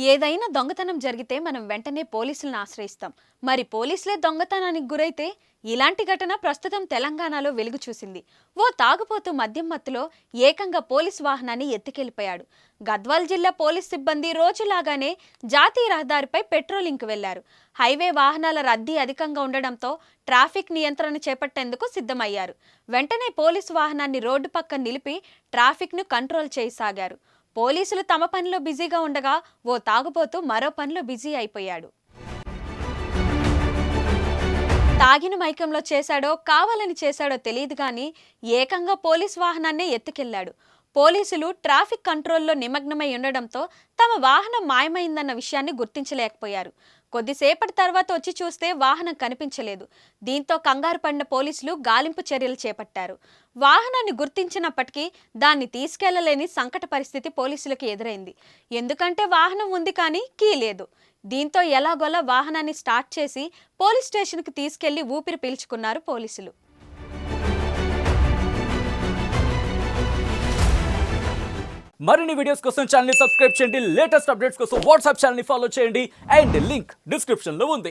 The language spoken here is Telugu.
ఏదైనా దొంగతనం జరిగితే మనం వెంటనే పోలీసులను ఆశ్రయిస్తాం. మరి పోలీసులే దొంగతనానికి గురైతే ఇలాంటి ఘటన ప్రస్తుతం తెలంగాణలో వెలుగు చూసింది. ఓ తాగుపోతూ మద్యం మత్తులో ఏకంగా పోలీస్ వాహనాన్ని ఎత్తుకెళ్లిపోయాడు. గద్వాల్ జిల్లా పోలీస్ సిబ్బంది రోజులాగానే జాతీయ రహదారిపై పెట్రోలింగ్కు వెళ్లారు. హైవే వాహనాల రద్దీ అధికంగా ఉండడంతో ట్రాఫిక్ నియంత్రణ చేపట్టేందుకు సిద్ధమయ్యారు. వెంటనే పోలీసు వాహనాన్ని రోడ్డు పక్కన నిలిపి ట్రాఫిక్ను కంట్రోల్ చేయసాగారు. పోలీసులు తమ పనిలో బిజీగా ఉండగా ఓ తాగుబోతు మరో పనిలో బిజీ అయిపోయాడు. తాగిన మైకంలో చేశాడో కావాలని చేశాడో తెలియదు కానీ ఏకంగా పోలీస్ వాహనాన్నే ఎత్తుకెళ్లాడు. పోలీసులు ట్రాఫిక్ కంట్రోల్లో నిమగ్నమై ఉండడంతో తమ వాహనం మాయమైందన్న విషయాన్ని గుర్తించలేకపోయారు. కొద్దిసేపటి తర్వాత వచ్చి చూస్తే వాహనం కనిపించలేదు. దీంతో కంగారు పడిన పోలీసులు గాలింపు చర్యలు చేపట్టారు. వాహనాన్ని గుర్తించినప్పటికీ దాన్ని తీసుకెళ్లలేని సంకట పరిస్థితి పోలీసులకు ఎదురైంది. ఎందుకంటే వాహనం ఉంది కానీ కీ లేదు. దీంతో ఎలాగోలా వాహనాన్ని స్టార్ట్ చేసి పోలీస్ స్టేషన్కు తీసుకెళ్లి ఊపిరి పీల్చుకున్నారు పోలీసులు. మరిన్ని వీడియోస్ కోసం ఛానల్ ని సబ్స్క్రైబ్ చేయండి. లేటెస్ట్ అప్డేట్స్ కోసం వాట్సాప్ ఛానల్ ని ఫాలో చేయండి. అండ్ లింక్ డిస్క్రిప్షన్ లో ఉంది.